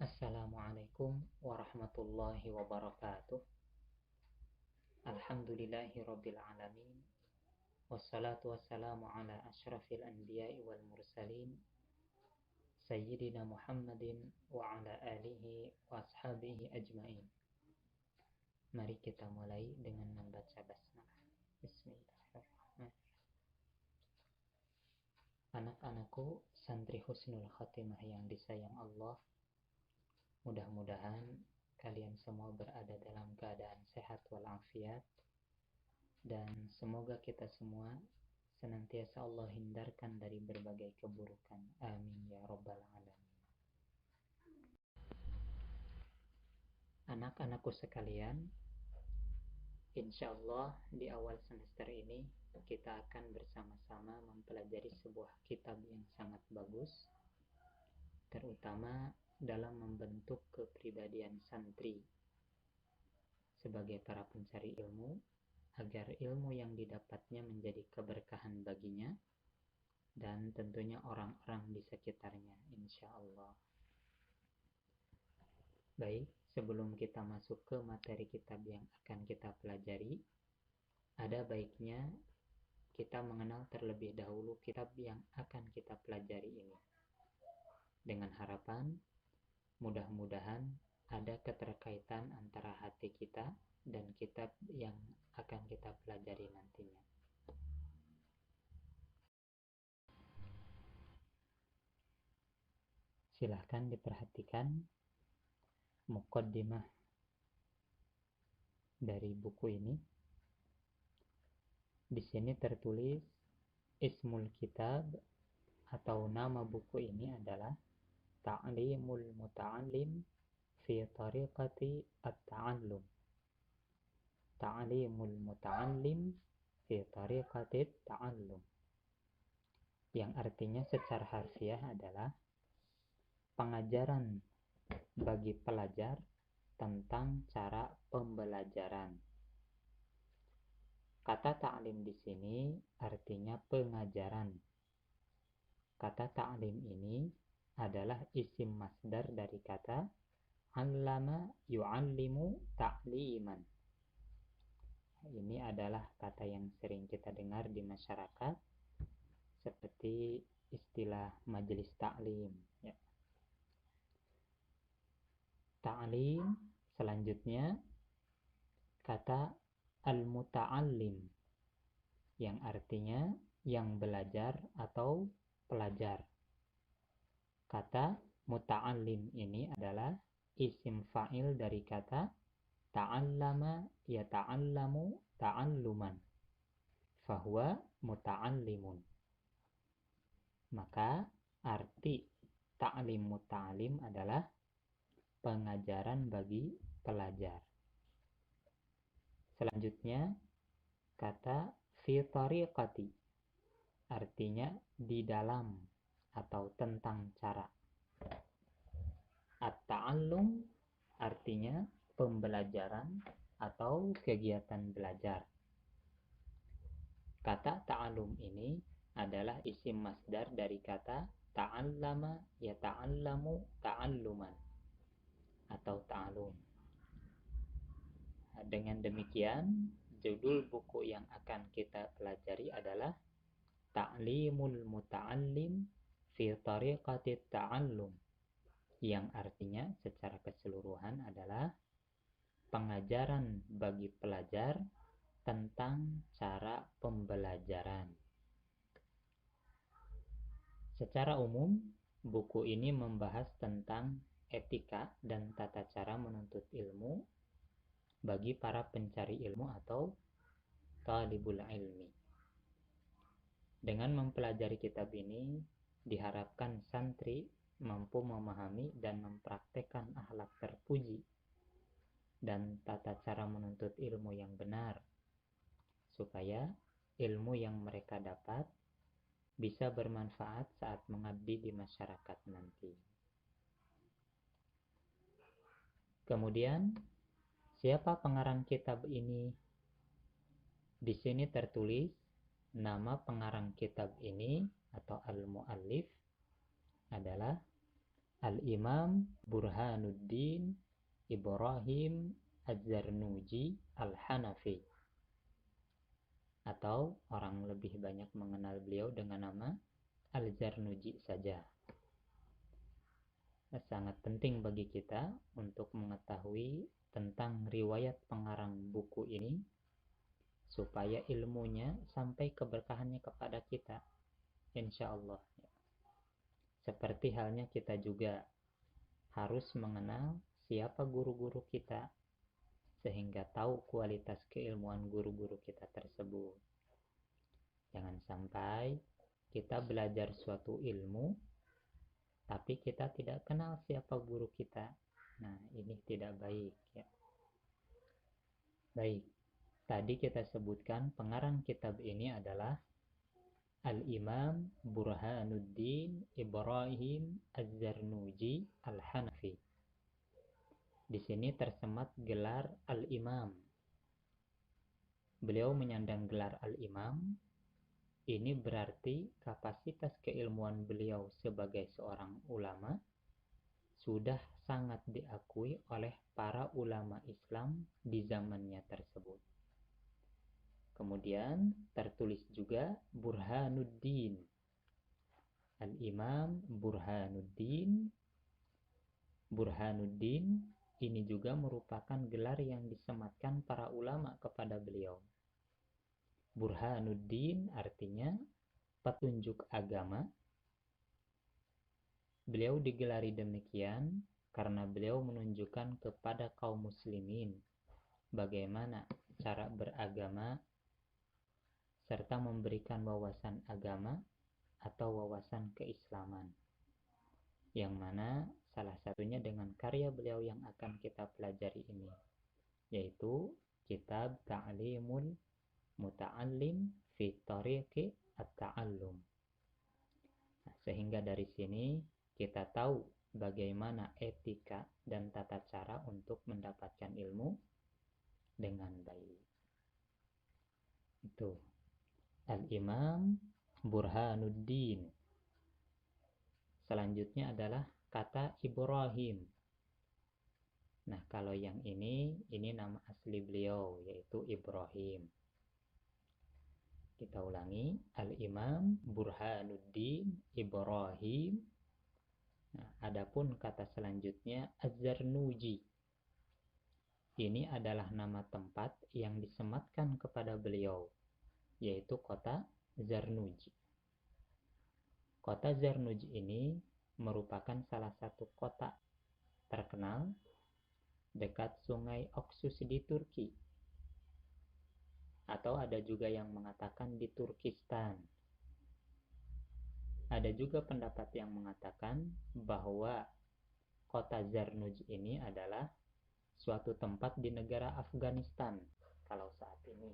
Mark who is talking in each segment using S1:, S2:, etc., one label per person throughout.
S1: Assalamualaikum warahmatullahi wabarakatuh. Alhamdulillahi rabbil alamin. Wassalatu wassalamu ala ashrafil anbiya'i wal mursalin Sayyidina Muhammadin wa ala alihi wa ashabihi ajmain. Mari kita mulai dengan membaca basmalah. Bismillahirrahmanirrahim. Anak-anakku, santri husnul khatimah yang disayang Allah, mudah-mudahan kalian semua berada dalam keadaan sehat walafiat, dan semoga kita semua senantiasa Allah hindarkan dari berbagai keburukan. Amin ya rabbal alamin. Anak-anakku sekalian, insya Allah di awal semester ini kita akan bersama-sama mempelajari sebuah kitab yang sangat bagus, terutama dalam membentuk kepribadian santri sebagai para pencari ilmu, agar ilmu yang didapatnya menjadi keberkahan baginya dan tentunya orang-orang di sekitarnya, insya Allah. Baik, sebelum kita masuk ke materi kitab yang akan kita pelajari, ada baiknya kita mengenal terlebih dahulu kitab yang akan kita pelajari ini, dengan harapan mudah-mudahan ada keterkaitan antara hati kita dan kitab yang akan kita pelajari nantinya. Silahkan diperhatikan muqaddimah dari buku ini. Di sini tertulis ismul kitab atau nama buku ini adalah Ta'limul Muta'allim fi Tariqati At-Ta'allum. Ta'limul Muta'allim fi Tariqati At-Ta'allum, yang artinya secara harfiah adalah pengajaran bagi pelajar tentang cara pembelajaran. Kata ta'lim di sini artinya pengajaran. Kata ta'lim ini adalah isim masdar dari kata 'allama yu'allimu ta'liman. Ini adalah kata yang sering kita dengar di masyarakat seperti istilah majelis ta'lim, ya. Ta'lim selanjutnya kata al-muta'allim, yang artinya yang belajar atau pelajar. Kata muta'allim ini adalah isim fa'il dari kata ta'allama yata'allamu ta'alluman, fahuwa muta'allimun. Maka arti ta'lim muta'allim adalah pengajaran bagi pelajar. Selanjutnya kata fi tariqati, artinya di dalam atau tentang cara. At-ta'allum artinya pembelajaran atau kegiatan belajar. Kata ta'allum ini adalah isim masdar dari kata ta'allama yata'allamu ta'alluman atau ta'allum. Dengan demikian, judul buku yang akan kita pelajari adalah Ta'limul Muta'allim fi Tariqati Ta'allum, yang artinya secara keseluruhan adalah pengajaran bagi pelajar tentang cara pembelajaran. Secara umum, buku ini membahas tentang etika dan tata cara menuntut ilmu bagi para pencari ilmu atau talibul ilmi. Dengan mempelajari kitab ini, diharapkan santri mampu memahami dan mempraktekkan akhlak terpuji dan tata cara menuntut ilmu yang benar, supaya ilmu yang mereka dapat bisa bermanfaat saat mengabdi di masyarakat nanti. Kemudian, siapa pengarang kitab ini? Di sini tertulis nama pengarang kitab ini atau al-muallif adalah Al-Imam Burhanuddin Ibrahim Az-Zarnuji Al-Hanafi, atau orang lebih banyak mengenal beliau dengan nama Al-Zarnuji saja. Sangat penting bagi kita untuk mengetahui tentang riwayat pengarang buku ini supaya ilmunya sampai keberkahannya kepada kita, insya Allah. Seperti halnya kita juga harus mengenal siapa guru-guru kita sehingga tahu kualitas keilmuan guru-guru kita tersebut. Jangan sampai kita belajar suatu ilmu tapi kita tidak kenal siapa guru kita. Nah, ini tidak baik ya. Baik, tadi kita sebutkan pengarang kitab ini adalah Al-Imam Burhanuddin Ibrahim Az-Zarnuji Al-Hanafi. Di sini tersemat gelar Al-Imam. Beliau menyandang gelar Al-Imam. Ini berarti kapasitas keilmuan beliau sebagai seorang ulama sudah sangat diakui oleh para ulama Islam di zamannya tersebut. Kemudian tertulis juga Burhanuddin. Al-Imam Burhanuddin. Burhanuddin ini juga merupakan gelar yang disematkan para ulama kepada beliau. Burhanuddin artinya petunjuk agama. Beliau digelari demikian karena beliau menunjukkan kepada kaum muslimin bagaimana cara beragama serta memberikan wawasan agama atau wawasan keislaman, yang mana salah satunya dengan karya beliau yang akan kita pelajari ini, yaitu kitab Ta'limul Muta'allim fi Tariqi At-Ta'allum. Sehingga dari sini kita tahu bagaimana etika dan tata cara untuk mendapatkan ilmu dengan baik. Itu Al-Imam Burhanuddin. Selanjutnya adalah kata Ibrahim. Nah, kalau yang ini nama asli beliau, yaitu Ibrahim. Kita ulangi, Al-Imam Burhanuddin Ibrahim. Nah, adapun kata selanjutnya Az-Zarnuji. Ini adalah nama tempat yang disematkan kepada beliau, yaitu kota Zarnuji. Kota Zarnuji ini merupakan salah satu kota terkenal dekat sungai Oksus di Turki. Atau ada juga yang mengatakan di Turkistan. Ada juga pendapat yang mengatakan bahwa kota Zarnuj ini adalah suatu tempat di negara Afghanistan kalau saat ini.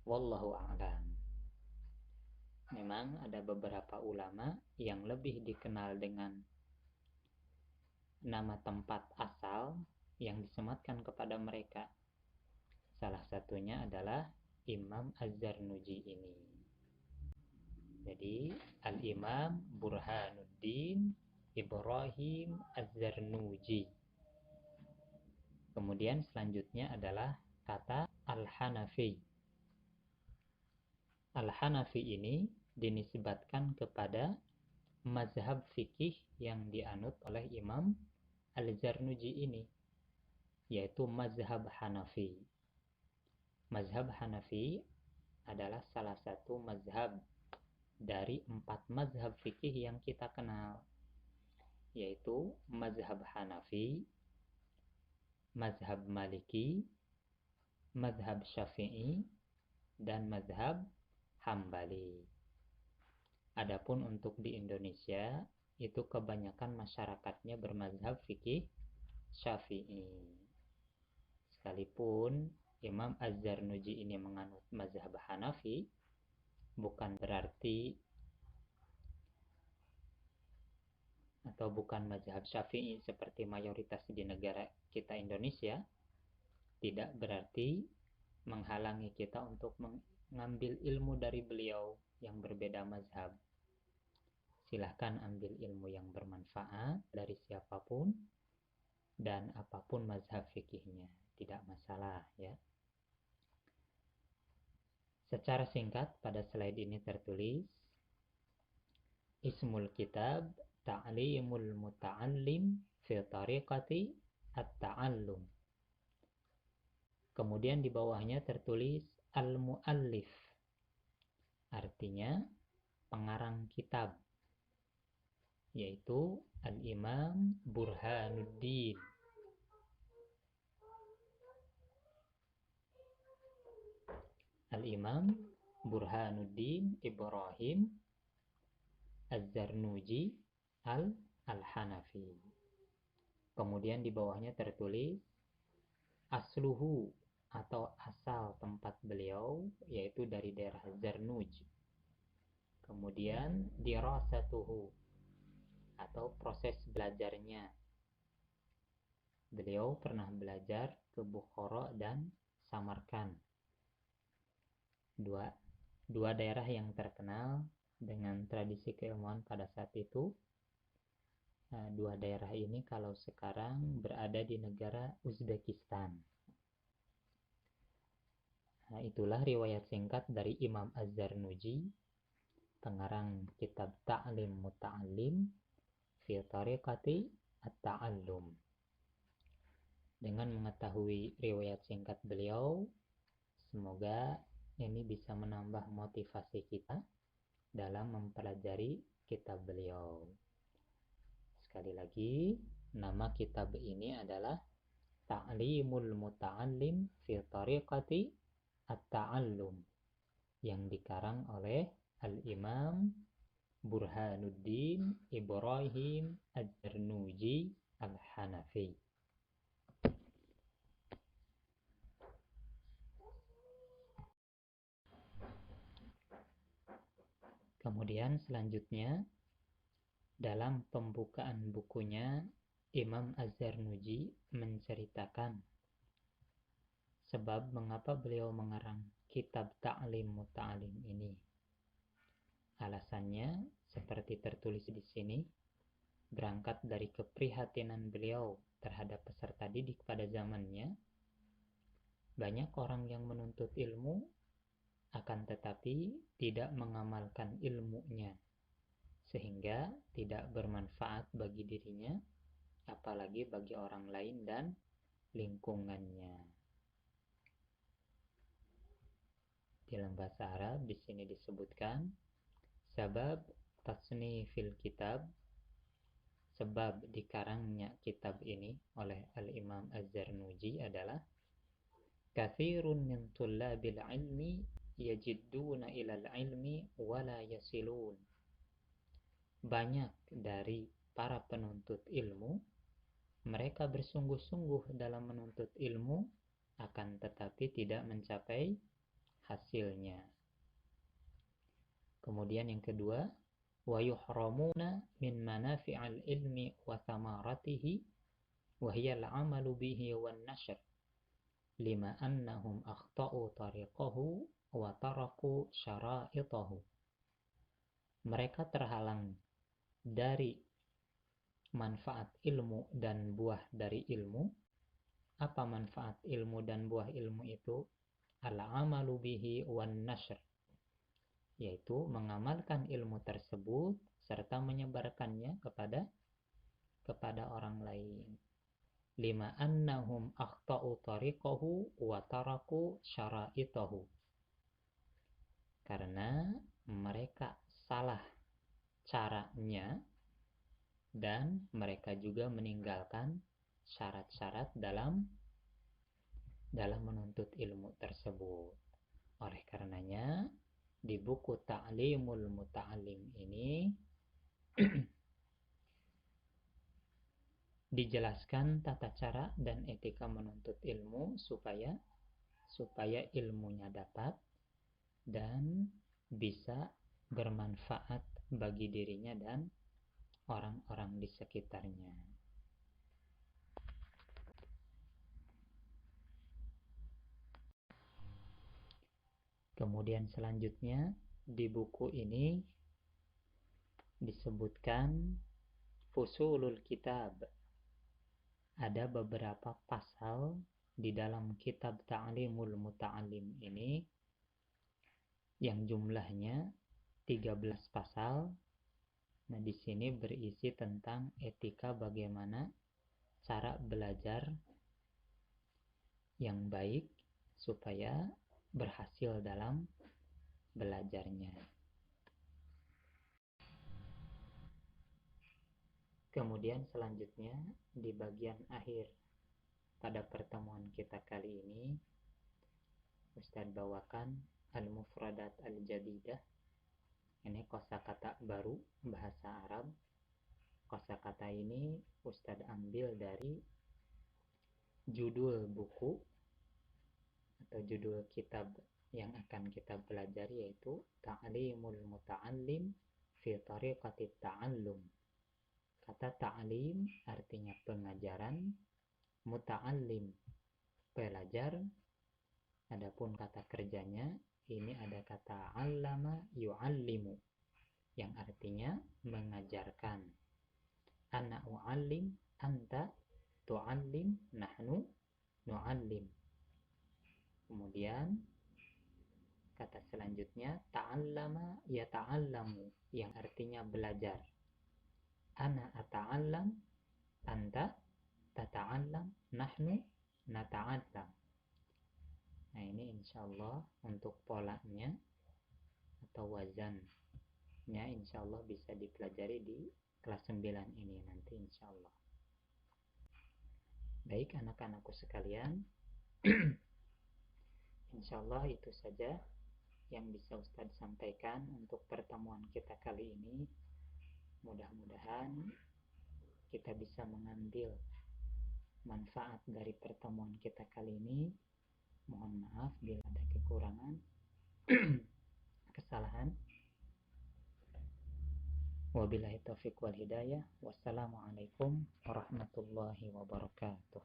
S1: Wallahu a'lam. Memang ada beberapa ulama yang lebih dikenal dengan nama tempat asal yang disematkan kepada mereka. Salah satunya adalah Imam Az-Zarnuji ini. Jadi Al-Imam Burhanuddin Ibrahim Az-Zarnuji. Kemudian selanjutnya adalah kata Al-Hanafi. Al-Hanafi ini dinisbatkan kepada mazhab fikih yang dianut oleh Imam Al-Zarnuji ini, yaitu mazhab Hanafi. Mazhab Hanafi adalah salah satu mazhab dari 4 mazhab fikih yang kita kenal, yaitu mazhab Hanafi, mazhab Maliki, mazhab Syafi'i, dan mazhab Hambali. Adapun untuk di Indonesia, itu kebanyakan masyarakatnya bermazhab fikih Syafi'i. Sekalipun Imam Az-Zarnuji ini menganut mazhab Hanafi, bukan berarti atau bukan mazhab Syafi'i seperti mayoritas di negara kita Indonesia, tidak berarti menghalangi kita untuk mengambil ilmu dari beliau yang berbeda mazhab. silahkan ambil ilmu yang bermanfaat dari siapapun dan apapun mazhab fikihnya, tidak masalah ya. Secara singkat pada slide ini tertulis Ismul kitab ta'limul muta'allim fi tariqati at-ta'allum. Kemudian di bawahnya tertulis al-muallif, artinya pengarang kitab, yaitu Al-Imam Burhanuddin. Al-Imam Burhanuddin Ibrahim Az-Zarnuji Al-Hanafi. Kemudian di bawahnya tertulis asluhu atau asal tempat beliau, yaitu dari daerah Zarnuj. Kemudian dirasatuhu atau proses belajarnya. Beliau pernah belajar ke Bukhara dan Samarkand. Dua daerah yang terkenal dengan tradisi keilmuan pada saat itu. Dua daerah ini kalau sekarang berada di negara Uzbekistan. Itulah riwayat singkat dari Imam Az-Zarnuji, pengarang kitab Ta'lim Muta'allim fi Tariqati At-Ta'allum. Dengan mengetahui riwayat singkat beliau, semoga ini bisa menambah motivasi kita dalam mempelajari kitab beliau. Sekali lagi, nama kitab ini adalah Ta'limul Muta'allim fi Tariqati At-Ta'allum, yang dikarang oleh Al-Imam Burhanuddin Ibrahim Az-Zarnuji Al-Hanafi. Kemudian selanjutnya, dalam pembukaan bukunya, Imam Az-Zarnuji menceritakan sebab mengapa beliau mengarang kitab Ta'lim Muta'allim ini. Alasannya seperti tertulis di sini, berangkat dari keprihatinan beliau terhadap peserta didik pada zamannya. Banyak orang yang menuntut ilmu akan tetapi tidak mengamalkan ilmunya, sehingga tidak bermanfaat bagi dirinya, apalagi bagi orang lain dan lingkungannya. Dalam bahasa Arab di sini disebutkan sabab tasnifil kitab, sebab dikarangnya kitab ini oleh Al-Imam Az-Zarnuji adalah katsirun min tullabil ilmi yajidduna ilal ilmi wala yasilun. Banyak dari para penuntut ilmu, mereka bersungguh-sungguh dalam menuntut ilmu, akan tetapi tidak mencapai hasilnya. Kemudian yang kedua, wa yuhramuna min manafi'al ilmi wa thamaratihi wa hiya al-'amalu bihi wan nashr lima annahum akhta'u tariqahu wa taraku syara'itahu. Mereka terhalang dari manfaat ilmu dan buah dari ilmu. Apa manfaat ilmu dan buah ilmu itu? Al-'amalu bihi wan nashr, yaitu mengamalkan ilmu tersebut serta menyebarkannya kepada orang lain. Lima annahum akhta'u tariqahu wa taraku syara'itahu. Karena mereka salah caranya dan mereka juga meninggalkan syarat-syarat dalam menuntut ilmu tersebut. Oleh karenanya, di buku Ta'limul Muta'allim ini dijelaskan tata cara dan etika menuntut ilmu supaya ilmunya dapat dan bisa bermanfaat bagi dirinya dan orang-orang di sekitarnya. Kemudian selanjutnya di buku ini disebutkan fusulul kitab. Ada beberapa pasal di dalam kitab Ta'limul Muta'allim ini yang jumlahnya 13 pasal. Nah, di sini berisi tentang etika bagaimana cara belajar yang baik supaya berhasil dalam belajarnya. Kemudian selanjutnya di bagian akhir pada pertemuan kita kali ini, Ustadz bawakan al-mufradat al-jadidah. Ini kosakata baru bahasa Arab. Kosakata ini Ustadz ambil dari judul buku atau judul kitab yang akan kita pelajari, yaitu Ta'limul Muta'allim fi Tariqati Ta'allum. Kata ta'lim artinya pengajaran, muta'allim belajar. Adapun kata kerjanya ini ada kata 'allama yu'allimu yang artinya mengajarkan. Ana u'allim, anta tu'allim, nahnu nu'allim. Kemudian kata selanjutnya ta'allama yata'allamu yang artinya belajar. Ana ata'allam, anta tata'allam, nahnu nata'allam. Nah, ini insyaallah untuk polanya atau wazannya insyaallah bisa dipelajari di kelas 9 ini nanti insyaallah. Baik anak-anakku sekalian, insyaallah itu saja yang bisa Ustadz sampaikan untuk pertemuan kita kali ini. Mudah-mudahan kita bisa mengambil manfaat dari pertemuan kita kali ini. Mohon maaf bila ada kekurangan, kesalahan. Wabillahi taufiq wal hidayah. Wassalamualaikum warahmatullahi wabarakatuh.